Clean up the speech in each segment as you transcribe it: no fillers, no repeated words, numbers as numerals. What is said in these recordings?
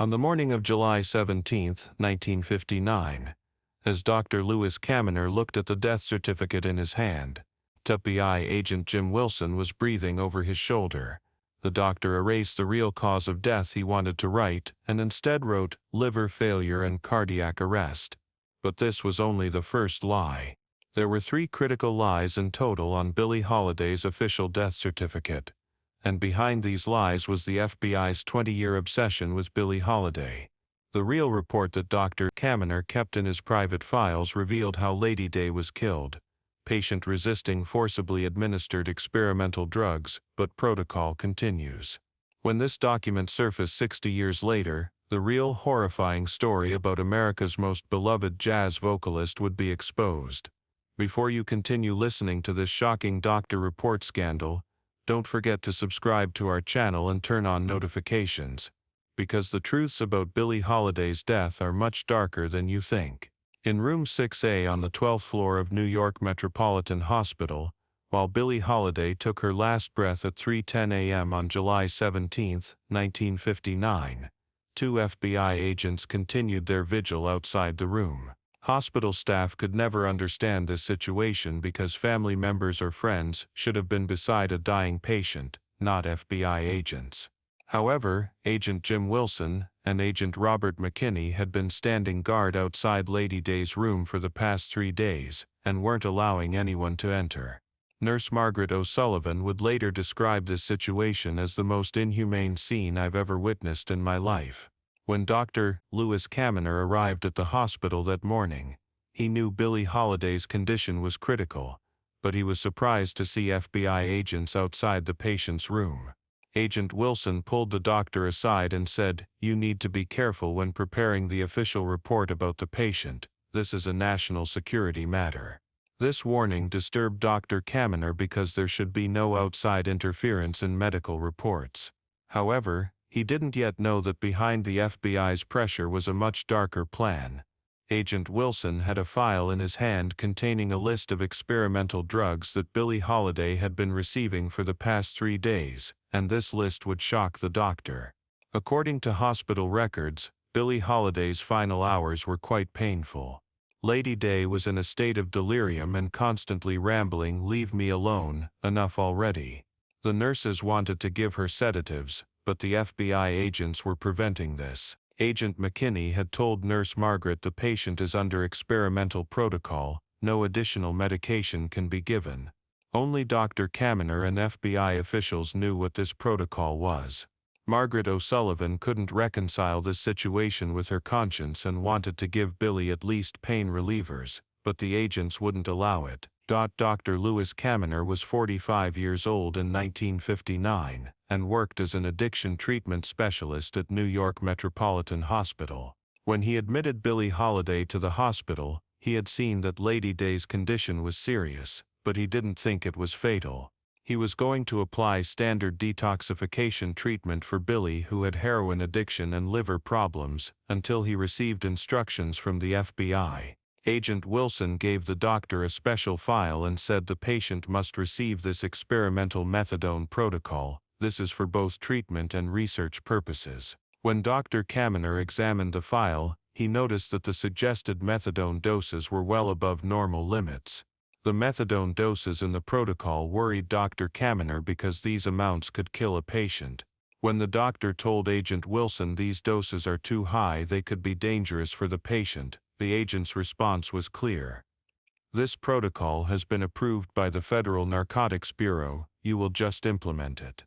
On the morning of July 17, 1959, as Dr. Lewis Caminer looked at the death certificate in his hand, FBI agent Jim Wilson was breathing over his shoulder. The doctor erased the real cause of death he wanted to write and instead wrote liver failure and cardiac arrest. But this was only the first lie. There were 3 critical lies in total on Billie Holiday's official death certificate. And behind these lies was the FBI's 20-year obsession with Billie Holiday. The real report that Dr. Caminer kept in his private files revealed how Lady Day was killed. Patient resisting forcibly administered experimental drugs, but protocol continues. When this document surfaced 60 years later, the real horrifying story about America's most beloved jazz vocalist would be exposed. Before you continue listening to this shocking doctor report scandal, don't forget to subscribe to our channel and turn on notifications, because the truths about Billie Holiday's death are much darker than you think. In room 6A on the 12th floor of New York Metropolitan Hospital, while Billie Holiday took her last breath at 3:10 a.m. on July 17, 1959, 2 FBI agents continued their vigil outside the room. Hospital staff could never understand this situation because family members or friends should have been beside a dying patient, not FBI agents. However, Agent Jim Wilson and Agent Robert McKinney had been standing guard outside Lady Day's room for the past 3 days and weren't allowing anyone to enter. Nurse Margaret O'Sullivan would later describe this situation as the most inhumane scene I've ever witnessed in my life. When Dr. Lewis Caminer arrived at the hospital that morning, he knew Billie Holiday's condition was critical, but he was surprised to see FBI agents outside the patient's room. Agent Wilson pulled the doctor aside and said, "You need to be careful when preparing the official report about the patient. This is a national security matter." This warning disturbed Dr. Caminer because there should be no outside interference in medical reports. However, he didn't yet know that behind the FBI's pressure was a much darker plan. Agent Wilson had a file in his hand containing a list of experimental drugs that Billie Holiday had been receiving for the past 3 days, and this list would shock the doctor. According to hospital records, Billie Holiday's final hours were quite painful. Lady Day was in a state of delirium and constantly rambling, "Leave me alone, enough already." The nurses wanted to give her sedatives, but the FBI agents were preventing this. Agent McKinney had told Nurse Margaret the patient is under experimental protocol, no additional medication can be given. Only Dr. Caminer and FBI officials knew what this protocol was. Margaret O'Sullivan couldn't reconcile this situation with her conscience and wanted to give Billie at least pain relievers, but the agents wouldn't allow it. Dr. Lewis Caminer was 45 years old in 1959 and worked as an addiction treatment specialist at New York Metropolitan Hospital. When he admitted Billie Holiday to the hospital, he had seen that Lady Day's condition was serious, but he didn't think it was fatal. He was going to apply standard detoxification treatment for Billie, who had heroin addiction and liver problems, until he received instructions from the FBI. Agent Wilson gave the doctor a special file and said the patient must receive this experimental methadone protocol. This is for both treatment and research purposes. When Dr. Caminer examined the file, he noticed that the suggested methadone doses were well above normal limits. The methadone doses in the protocol worried Dr. Caminer because these amounts could kill a patient. When the doctor told Agent Wilson these doses are too high, they could be dangerous for the patient, the agent's response was clear. "This protocol has been approved by the Federal Narcotics Bureau, you will just implement it."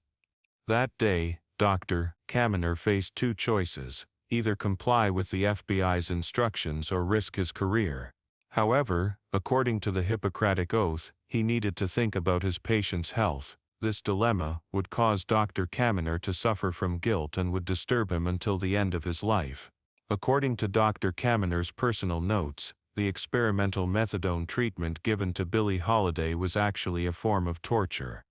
That day, Dr. Caminer faced 2 choices: either comply with the FBI's instructions or risk his career. However, according to the Hippocratic Oath, he needed to think about his patient's health. This dilemma would cause Dr. Caminer to suffer from guilt and would disturb him until the end of his life. According to Dr. Caminer's personal notes, the experimental methadone treatment given to Billie Holiday was actually a form of torture.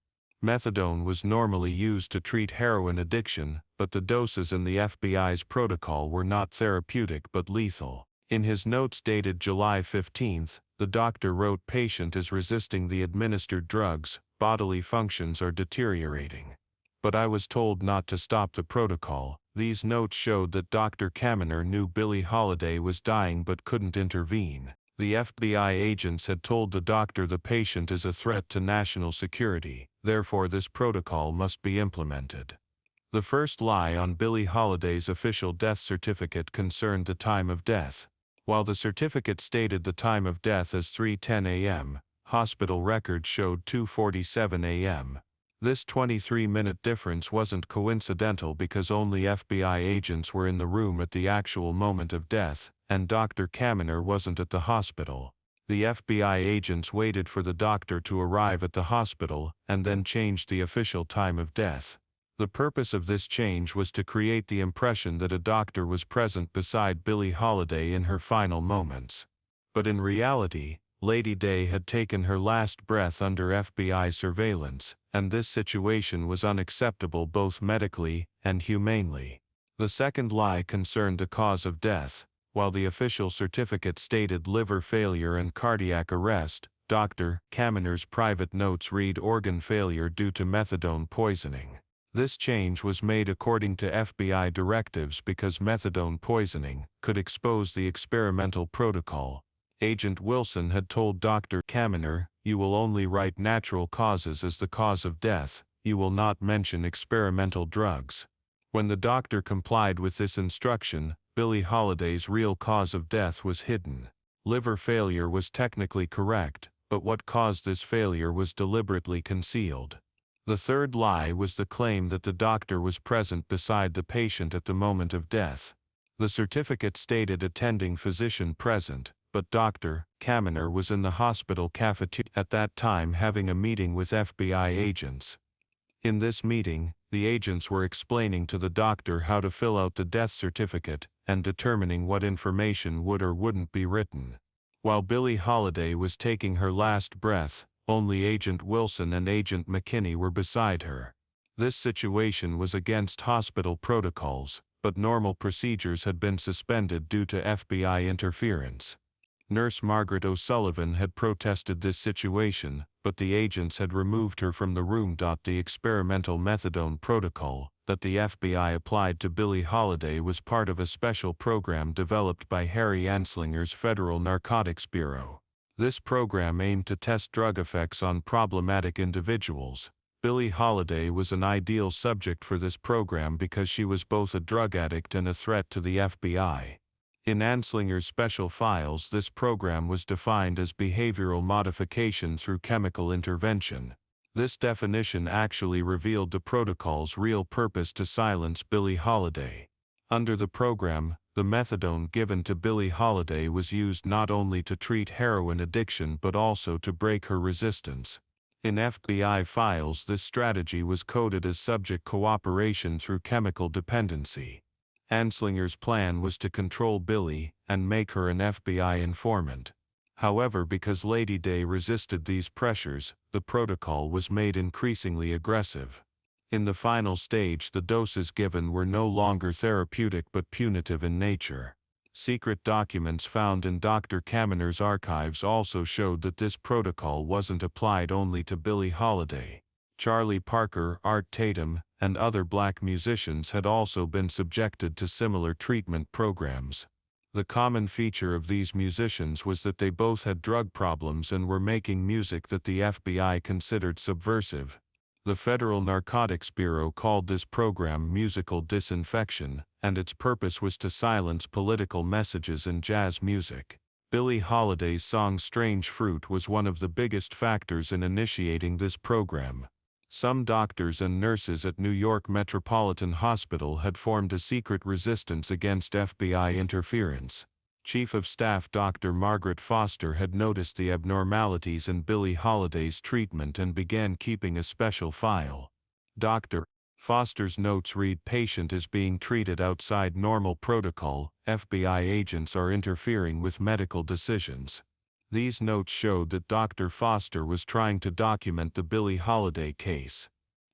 Methadone was normally used to treat heroin addiction, but the doses in the FBI's protocol were not therapeutic but lethal. In his notes dated July 15, the doctor wrote, "Patient is resisting the administered drugs, bodily functions are deteriorating. But I was told not to stop the protocol, These notes showed that Dr. Caminer knew Billie Holiday was dying but couldn't intervene. The FBI agents had told the doctor the patient is a threat to national security, therefore this protocol must be implemented. The first lie on Billie Holiday's official death certificate concerned the time of death. While the certificate stated the time of death as 3:10 a.m., hospital records showed 2:47 a.m. This 23-minute difference wasn't coincidental because only FBI agents were in the room at the actual moment of death, and Dr. Caminer wasn't at the hospital. The FBI agents waited for the doctor to arrive at the hospital and then changed the official time of death. The purpose of this change was to create the impression that a doctor was present beside Billie Holiday in her final moments. But in reality, Lady Day had taken her last breath under FBI surveillance, and this situation was unacceptable both medically and humanely. The second lie concerned the cause of death. While the official certificate stated liver failure and cardiac arrest, Dr. Caminer's private notes read organ failure due to methadone poisoning. This change was made according to FBI directives because methadone poisoning could expose the experimental protocol. Agent Wilson had told Dr. Caminer, "You will only write natural causes as the cause of death, you will not mention experimental drugs." When the doctor complied with this instruction, Billie Holiday's real cause of death was hidden. Liver failure was technically correct, but what caused this failure was deliberately concealed. The third lie was the claim that the doctor was present beside the patient at the moment of death. The certificate stated attending physician present, but Dr. Caminer was in the hospital cafeteria at that time having a meeting with FBI agents. In this meeting, the agents were explaining to the doctor how to fill out the death certificate and determining what information would or wouldn't be written. While Billie Holiday was taking her last breath, only Agent Wilson and Agent McKinney were beside her. This situation was against hospital protocols, but normal procedures had been suspended due to FBI interference. Nurse Margaret O'Sullivan had protested this situation, but the agents had removed her from the room. The experimental methadone protocol that the FBI applied to Billie Holiday was part of a special program developed by Harry Anslinger's Federal Narcotics Bureau. This program aimed to test drug effects on problematic individuals. Billie Holiday was an ideal subject for this program because she was both a drug addict and a threat to the FBI. In Anslinger's special files, this program was defined as behavioral modification through chemical intervention. This definition actually revealed the protocol's real purpose to silence Billie Holiday. Under the program, the methadone given to Billie Holiday was used not only to treat heroin addiction but also to break her resistance. In FBI files, this strategy was coded as subject cooperation through chemical dependency. Anslinger's plan was to control Billie and make her an FBI informant. However, because Lady Day resisted these pressures, the protocol was made increasingly aggressive. In the final stage, the doses given were no longer therapeutic but punitive in nature. Secret documents found in Dr. Caminer's archives also showed that this protocol wasn't applied only to Billie Holiday. Charlie Parker, Art Tatum, and other black musicians had also been subjected to similar treatment programs. The common feature of these musicians was that they both had drug problems and were making music that the FBI considered subversive. The Federal Narcotics Bureau called this program musical disinfection, and its purpose was to silence political messages in jazz music. Billie Holiday's song Strange Fruit was one of the biggest factors in initiating this program. Some doctors and nurses at New York Metropolitan Hospital had formed a secret resistance against FBI interference. Chief of Staff Dr. Margaret Foster had noticed the abnormalities in Billie Holiday's treatment and began keeping a special file. Dr. Foster's notes read, "Patient is being treated outside normal protocol, FBI agents are interfering with medical decisions." These notes showed that Dr. Foster was trying to document the Billie Holiday case.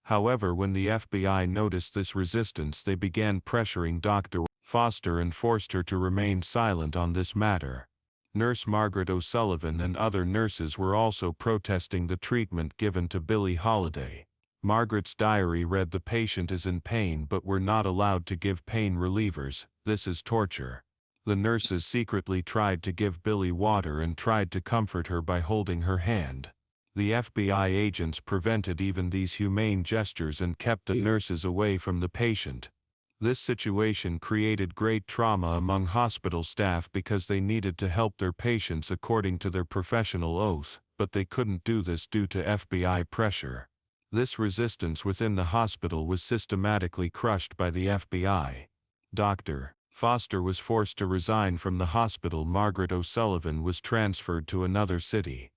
However, when the FBI noticed this resistance, they began pressuring Dr. Foster and forced her to remain silent on this matter. Nurse Margaret O'Sullivan and other nurses were also protesting the treatment given to Billie Holiday. Margaret's diary read, "The patient is in pain but we're not allowed to give pain relievers. This is torture." The nurses secretly tried to give Billie water and tried to comfort her by holding her hand. The FBI agents prevented even these humane gestures and kept the nurses away from the patient. This situation created great trauma among hospital staff because they needed to help their patients according to their professional oath, but they couldn't do this due to FBI pressure. This resistance within the hospital was systematically crushed by the FBI. Dr. Foster was forced to resign from the hospital. Margaret O'Sullivan was transferred to another city.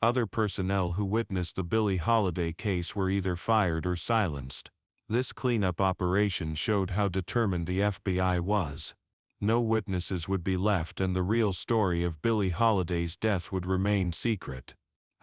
Other personnel who witnessed the Billie Holiday case were either fired or silenced. This cleanup operation showed how determined the FBI was. No witnesses would be left and the real story of Billie Holiday's death would remain secret.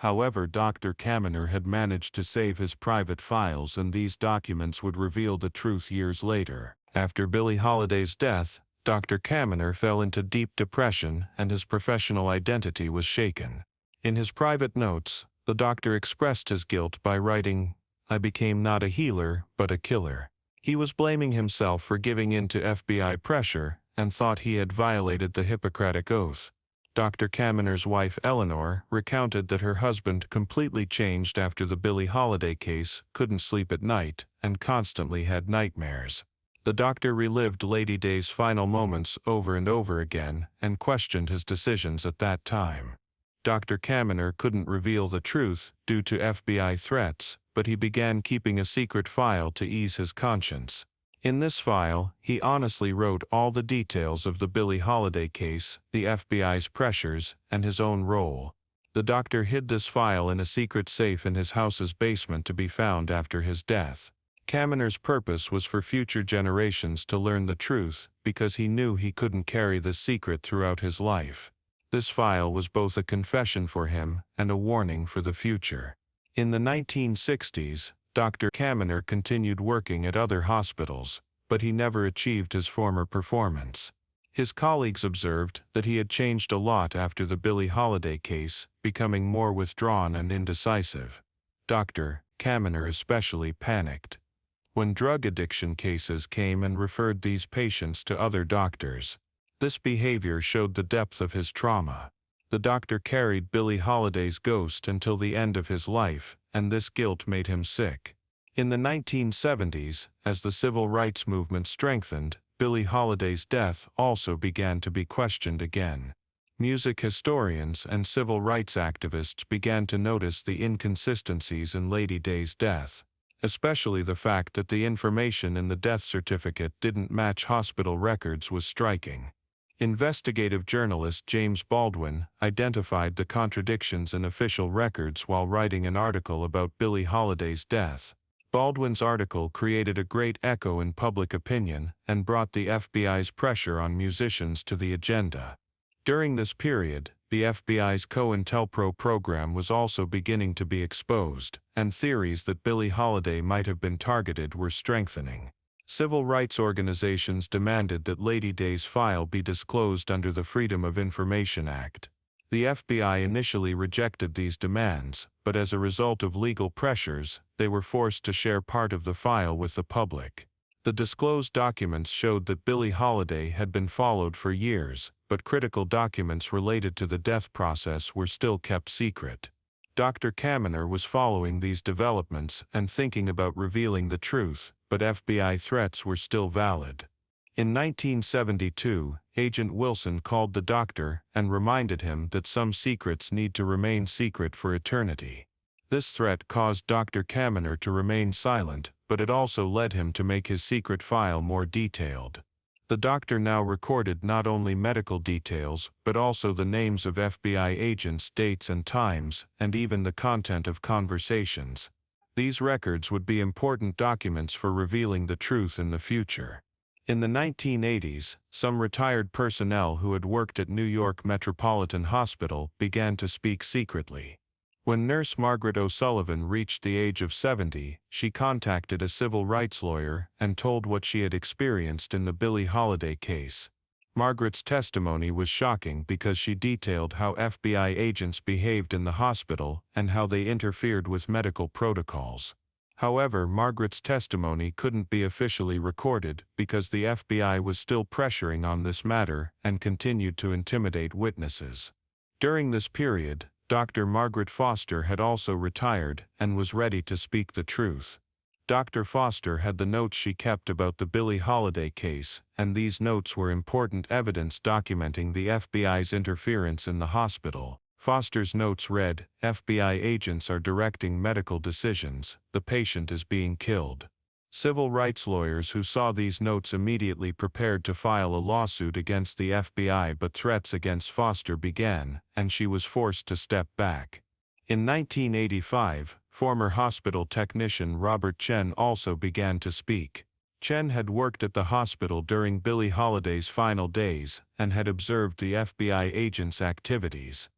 However, Dr. Caminer had managed to save his private files and these documents would reveal the truth years later. After Billie Holiday's death, Dr. Caminer fell into deep depression and his professional identity was shaken. In his private notes, the doctor expressed his guilt by writing, "I became not a healer, but a killer." He was blaming himself for giving in to FBI pressure and thought he had violated the Hippocratic Oath. Dr. Caminer's wife Eleanor recounted that her husband completely changed after the Billie Holiday case, couldn't sleep at night, and constantly had nightmares. The doctor relived Lady Day's final moments over and over again and questioned his decisions at that time. Dr. Caminer couldn't reveal the truth due to FBI threats, but he began keeping a secret file to ease his conscience. In this file, he honestly wrote all the details of the Billie Holiday case, the FBI's pressures, and his own role. The doctor hid this file in a secret safe in his house's basement to be found after his death. Caminer's purpose was for future generations to learn the truth, because he knew he couldn't carry this secret throughout his life. This file was both a confession for him and a warning for the future. In the 1960s, Dr. Caminer continued working at other hospitals, but he never achieved his former performance. His colleagues observed that he had changed a lot after the Billie Holiday case, becoming more withdrawn and indecisive. Dr. Caminer especially panicked when drug addiction cases came and referred these patients to other doctors. This behavior showed the depth of his trauma. The doctor carried Billie Holiday's ghost until the end of his life, and this guilt made him sick. In the 1970s, as the civil rights movement strengthened, Billie Holiday's death also began to be questioned again. Music historians and civil rights activists began to notice the inconsistencies in Lady Day's death, especially the fact that the information in the death certificate didn't match hospital records was striking. Investigative journalist James Baldwin identified the contradictions in official records while writing an article about Billie Holiday's death. Baldwin's article created a great echo in public opinion and brought the FBI's pressure on musicians to the agenda. During this period, the FBI's COINTELPRO program was also beginning to be exposed, and theories that Billie Holiday might have been targeted were strengthening. Civil rights organizations demanded that Lady Day's file be disclosed under the Freedom of Information Act. The FBI initially rejected these demands, but as a result of legal pressures, they were forced to share part of the file with the public. The disclosed documents showed that Billie Holiday had been followed for years, but critical documents related to the death process were still kept secret. Dr. Caminer was following these developments and thinking about revealing the truth, but FBI threats were still valid. In 1972, Agent Wilson called the doctor and reminded him that some secrets need to remain secret for eternity. This threat caused Dr. Caminer to remain silent, but it also led him to make his secret file more detailed. The doctor now recorded not only medical details, but also the names of FBI agents, dates and times, and even the content of conversations. These records would be important documents for revealing the truth in the future. In the 1980s, some retired personnel who had worked at New York Metropolitan Hospital began to speak secretly. When nurse Margaret O'Sullivan reached the age of 70, she contacted a civil rights lawyer and told what she had experienced in the Billie Holiday case. Margaret's testimony was shocking because she detailed how FBI agents behaved in the hospital and how they interfered with medical protocols. However, Margaret's testimony couldn't be officially recorded because the FBI was still pressuring on this matter and continued to intimidate witnesses. During this period, Dr. Margaret Foster had also retired and was ready to speak the truth. Dr. Foster had the notes she kept about the Billie Holiday case, and these notes were important evidence documenting the FBI's interference in the hospital. Foster's notes read, "FBI agents are directing medical decisions, the patient is being killed." Civil rights lawyers who saw these notes immediately prepared to file a lawsuit against the FBI, but threats against Foster began, and she was forced to step back. In 1985, former hospital technician Robert Chen also began to speak. Chen had worked at the hospital during Billie Holiday's final days and had observed the FBI agents' activities.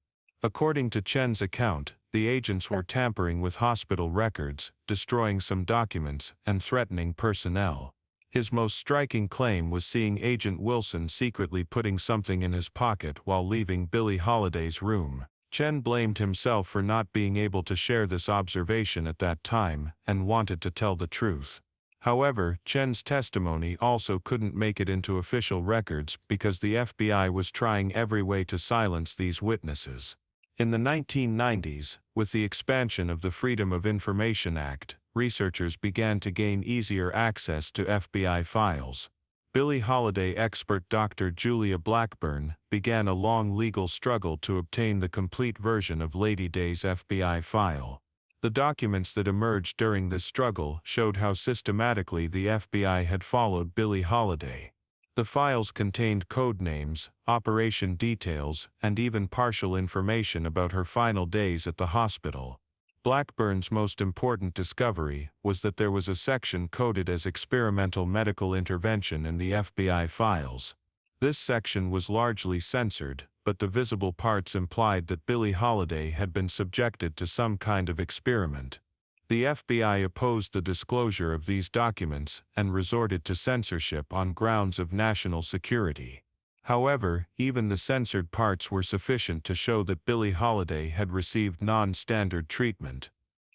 According to Chen's account, the agents were tampering with hospital records, destroying some documents, and threatening personnel. His most striking claim was seeing Agent Wilson secretly putting something in his pocket while leaving Billie Holiday's room. Chen blamed himself for not being able to share this observation at that time and wanted to tell the truth. However, Chen's testimony also couldn't make it into official records because the FBI was trying every way to silence these witnesses. In the 1990s, with the expansion of the Freedom of Information Act, researchers began to gain easier access to FBI files. Billie Holiday expert Dr. Julia Blackburn began a long legal struggle to obtain the complete version of Lady Day's FBI file. The documents that emerged during this struggle showed how systematically the FBI had followed Billie Holiday. The files contained code names, operation details, and even partial information about her final days at the hospital. Blackburn's most important discovery was that there was a section coded as experimental medical intervention in the FBI files. This section was largely censored, but the visible parts implied that Billie Holiday had been subjected to some kind of experiment. The FBI opposed the disclosure of these documents and resorted to censorship on grounds of national security. However, even the censored parts were sufficient to show that Billie Holiday had received non-standard treatment.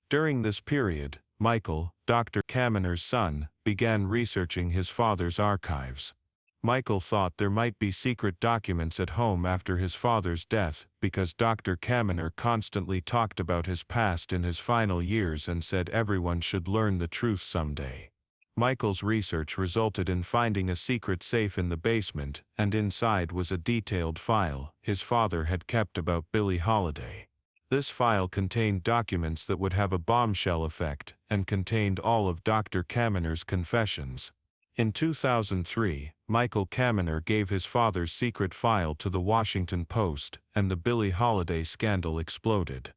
During this period, Michael, Dr. Caminer's son, began researching his father's archives. Michael thought there might be secret documents at home after his father's death because Dr. Caminer constantly talked about his past in his final years and said everyone should learn the truth someday. Michael's research resulted in finding a secret safe in the basement, and inside was a detailed file his father had kept about Billie Holiday. This file contained documents that would have a bombshell effect and contained all of Dr. Caminer's confessions. In 2003, Michael Caminer gave his father's secret file to the Washington Post, and the Billie Holiday scandal exploded.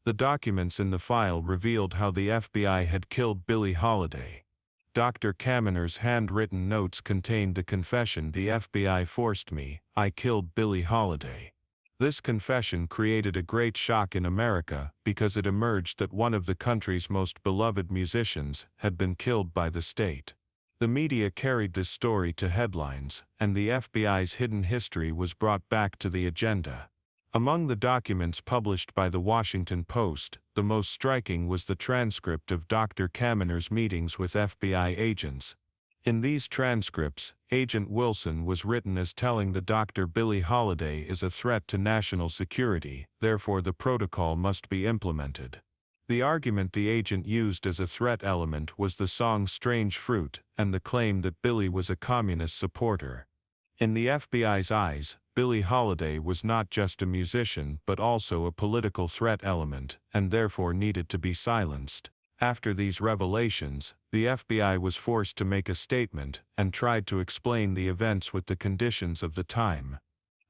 The documents in the file revealed how the FBI had killed Billie Holiday. Dr. Caminer's handwritten notes contained the confession, "The FBI forced me, I killed Billie Holiday." This confession created a great shock in America because it emerged that one of the country's most beloved musicians had been killed by the state. The media carried this story to headlines, and the FBI's hidden history was brought back to the agenda. Among the documents published by the Washington Post, the most striking was the transcript of Dr. Caminer's meetings with FBI agents. In these transcripts, Agent Wilson was written as telling the doctor Billie Holiday is a threat to national security, therefore the protocol must be implemented. The argument the agent used as a threat element was the song Strange Fruit and the claim that Billie was a communist supporter. In the FBI's eyes, Billie Holiday was not just a musician but also a political threat element, and therefore needed to be silenced. After these revelations, the FBI was forced to make a statement and tried to explain the events with the conditions of the time.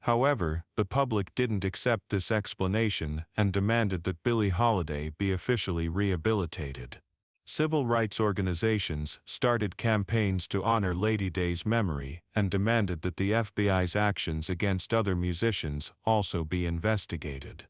However, the public didn't accept this explanation and demanded that Billie Holiday be officially rehabilitated. Civil rights organizations started campaigns to honor Lady Day's memory and demanded that the FBI's actions against other musicians also be investigated.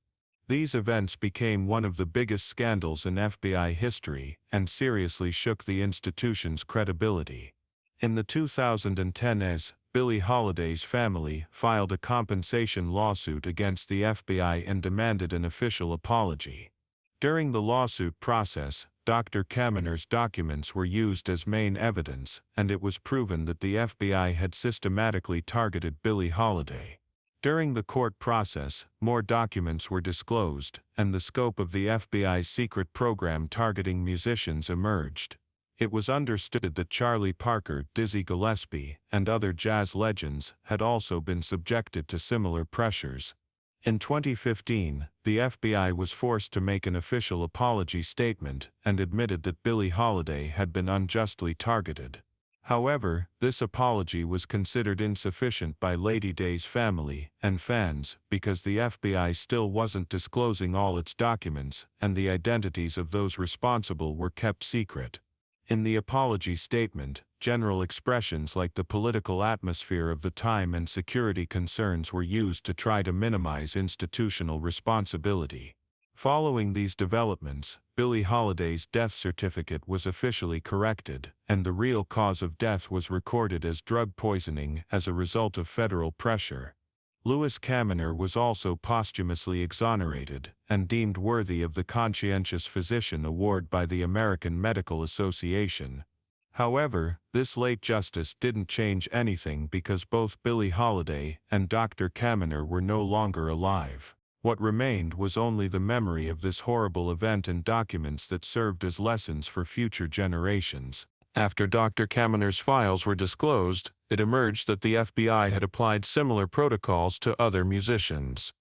These events became one of the biggest scandals in FBI history and seriously shook the institution's credibility. In the 2010s, Billie Holiday's family filed a compensation lawsuit against the FBI and demanded an official apology. During the lawsuit process, Dr. Caminer's documents were used as main evidence, and it was proven that the FBI had systematically targeted Billie Holiday. During the court process, more documents were disclosed, and the scope of the FBI's secret program targeting musicians emerged. It was understood that Charlie Parker, Dizzy Gillespie, and other jazz legends had also been subjected to similar pressures. In 2015, the FBI was forced to make an official apology statement and admitted that Billie Holiday had been unjustly targeted. However, this apology was considered insufficient by Lady Day's family and fans because the FBI still wasn't disclosing all its documents, and the identities of those responsible were kept secret. In the apology statement, general expressions like the political atmosphere of the time and security concerns were used to try to minimize institutional responsibility. Following these developments, Billie Holiday's death certificate was officially corrected, and the real cause of death was recorded as drug poisoning as a result of federal pressure. Lewis Caminer was also posthumously exonerated and deemed worthy of the Conscientious Physician Award by the American Medical Association. However, this late justice didn't change anything because both Billie Holiday and Dr. Caminer were no longer alive. What remained was only the memory of this horrible event and documents that served as lessons for future generations. After Dr. Caminer's files were disclosed, it emerged that the FBI had applied similar protocols to other musicians.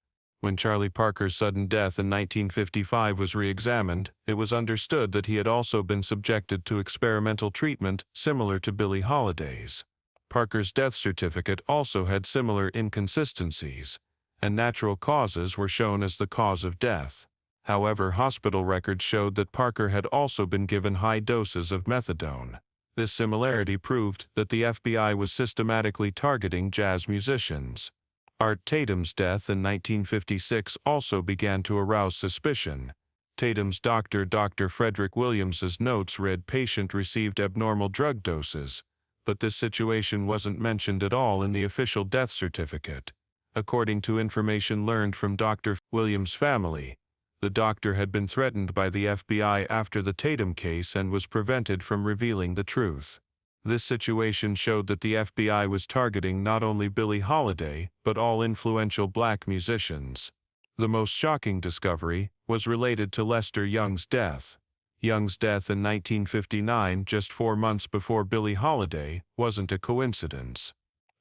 When Charlie Parker's sudden death in 1955 was re-examined, it was understood that he had also been subjected to experimental treatment similar to Billie Holiday's. Parker's death certificate also had similar inconsistencies, and natural causes were shown as the cause of death. However, hospital records showed that Parker had also been given high doses of methadone. This similarity proved that the FBI was systematically targeting jazz musicians. Art Tatum's death in 1956 also began to arouse suspicion. Tatum's doctor, Dr. Frederick Williams's notes read patient received abnormal drug doses, but this situation wasn't mentioned at all in the official death certificate. According to information learned from Dr. Williams' family, the doctor had been threatened by the FBI after the Tatum case and was prevented from revealing the truth. This situation showed that the FBI was targeting not only Billie Holiday, but all influential black musicians. The most shocking discovery was related to Lester Young's death. Young's death in 1959, just 4 months before Billie Holiday, wasn't a coincidence.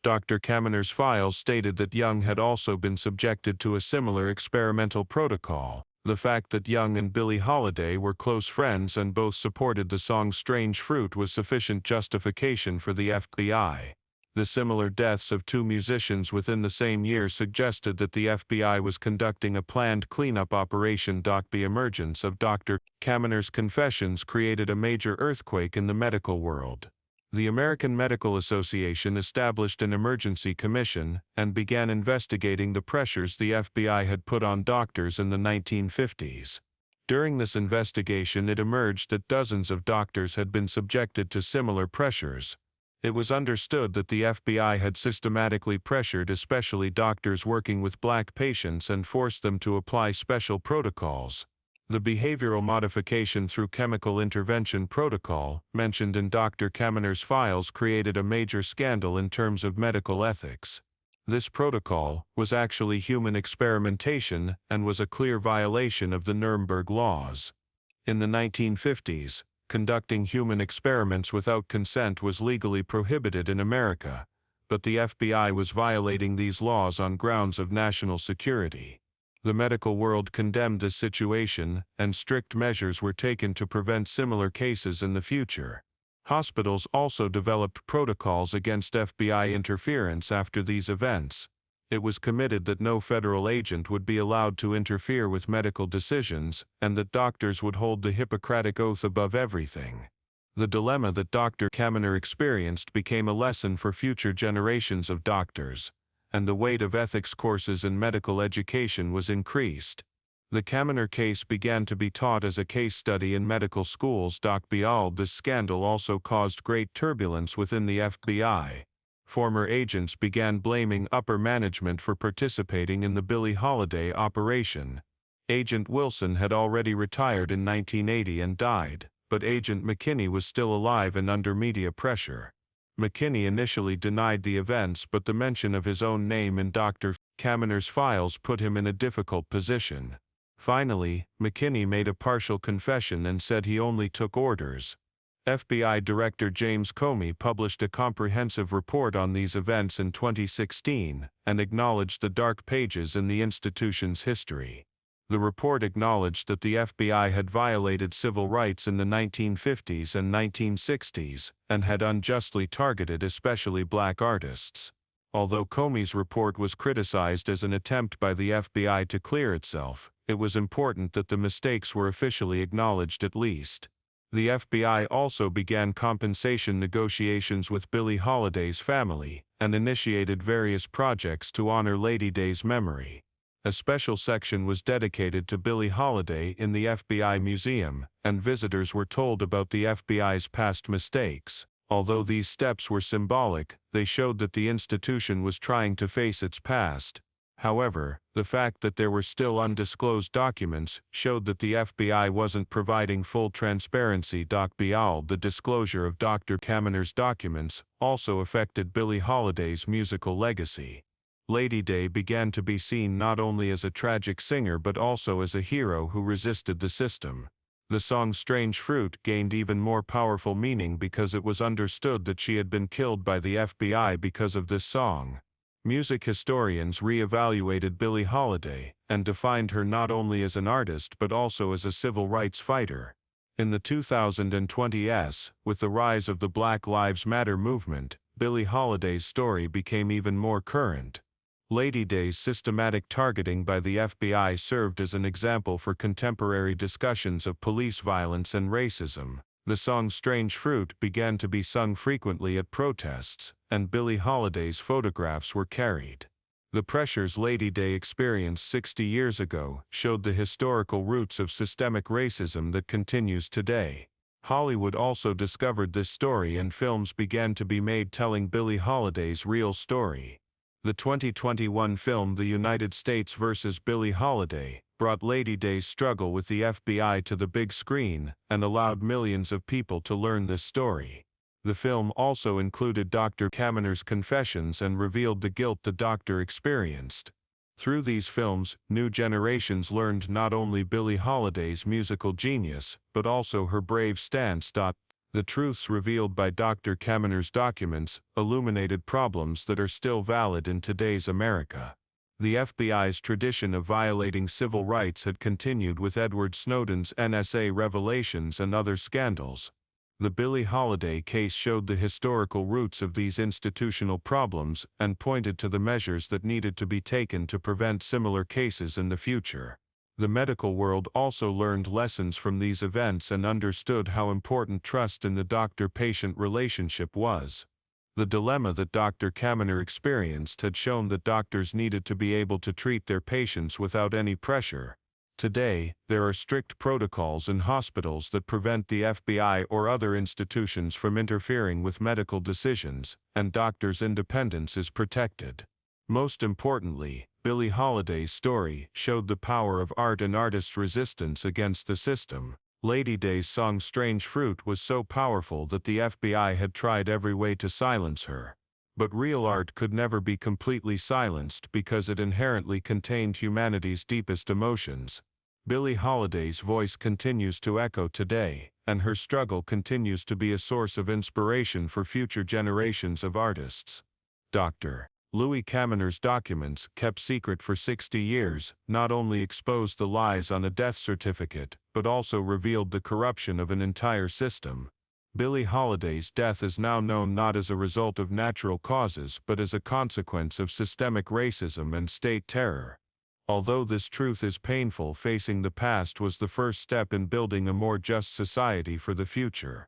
Dr. Caminer's files stated that Young had also been subjected to a similar experimental protocol. The fact that Young and Billie Holiday were close friends and both supported the song Strange Fruit was sufficient justification for the FBI. The similar deaths of 2 musicians within the same year suggested that the FBI was conducting a planned cleanup operation. The emergence of Dr. Caminer's confessions created a major earthquake in the medical world. The American Medical Association established an emergency commission and began investigating the pressures the FBI had put on doctors in the 1950s. During this investigation, it emerged that dozens of doctors had been subjected to similar pressures. It was understood that the FBI had systematically pressured especially doctors working with black patients and forced them to apply special protocols. The behavioral modification through chemical intervention protocol, mentioned in Dr. Caminer's files, created a major scandal in terms of medical ethics. This protocol was actually human experimentation and was a clear violation of the Nuremberg laws. In the 1950s, conducting human experiments without consent was legally prohibited in America, but the FBI was violating these laws on grounds of national security. The medical world condemned this situation, and strict measures were taken to prevent similar cases in the future. Hospitals also developed protocols against FBI interference after these events. It was committed that no federal agent would be allowed to interfere with medical decisions, and that doctors would hold the Hippocratic Oath above everything. The dilemma that Dr. Caminer experienced became a lesson for future generations of doctors, and the weight of ethics courses in medical education was increased. The Caminer case began to be taught as a case study in medical schools. This scandal also caused great turbulence within the FBI. Former agents began blaming upper management for participating in the Billie Holiday operation. Agent Wilson had already retired in 1980 and died, but Agent McKinney was still alive and under media pressure. McKinney initially denied the events, but the mention of his own name in Dr. Caminer's files put him in a difficult position. Finally, McKinney made a partial confession and said he only took orders. FBI Director James Comey published a comprehensive report on these events in 2016 and acknowledged the dark pages in the institution's history. The report acknowledged that the FBI had violated civil rights in the 1950s and 1960s and had unjustly targeted especially black artists. Although Comey's report was criticized as an attempt by the FBI to clear itself, it was important that the mistakes were officially acknowledged at least. The FBI also began compensation negotiations with Billie Holiday's family and initiated various projects to honor Lady Day's memory. A special section was dedicated to Billie Holiday in the FBI museum, and visitors were told about the FBI's past mistakes. Although these steps were symbolic, they showed that the institution was trying to face its past. However, the fact that there were still undisclosed documents showed that the FBI wasn't providing full transparency. Beyond the disclosure of Dr. Caminer's documents also affected Billie Holiday's musical legacy. Lady Day began to be seen not only as a tragic singer but also as a hero who resisted the system. The song Strange Fruit gained even more powerful meaning because it was understood that she had been killed by the FBI because of this song. Music historians re-evaluated Billie Holiday and defined her not only as an artist but also as a civil rights fighter. In the 2020s, with the rise of the Black Lives Matter movement, Billie Holiday's story became even more current. Lady Day's systematic targeting by the FBI served as an example for contemporary discussions of police violence and racism. The song Strange Fruit began to be sung frequently at protests, and Billie Holiday's photographs were carried. The pressures Lady Day experienced 60 years ago showed the historical roots of systemic racism that continues today. Hollywood also discovered this story and films began to be made telling Billie Holiday's real story. The 2021 film The United States vs. Billie Holiday brought Lady Day's struggle with the FBI to the big screen and allowed millions of people to learn this story. The film also included Dr. Caminer's confessions and revealed the guilt the doctor experienced. Through these films, new generations learned not only Billie Holiday's musical genius, but also her brave stance. The truths revealed by Dr. Caminer's documents illuminated problems that are still valid in today's America. The FBI's tradition of violating civil rights had continued with Edward Snowden's NSA revelations and other scandals. The Billie Holiday case showed the historical roots of these institutional problems and pointed to the measures that needed to be taken to prevent similar cases in the future. The medical world also learned lessons from these events and understood how important trust in the doctor-patient relationship was. The dilemma that Dr. Caminer experienced had shown that doctors needed to be able to treat their patients without any pressure. Today, there are strict protocols in hospitals that prevent the FBI or other institutions from interfering with medical decisions, and doctors' independence is protected. Most importantly, Billie Holiday's story showed the power of art and artists' resistance against the system. Lady Day's song Strange Fruit was so powerful that the FBI had tried every way to silence her. But real art could never be completely silenced because it inherently contained humanity's deepest emotions. Billie Holiday's voice continues to echo today, and her struggle continues to be a source of inspiration for future generations of artists. Dr. Louis Caminer's documents, kept secret for 60 years, not only exposed the lies on a death certificate, but also revealed the corruption of an entire system. Billie Holiday's death is now known not as a result of natural causes but as a consequence of systemic racism and state terror. Although this truth is painful, facing the past was the first step in building a more just society for the future.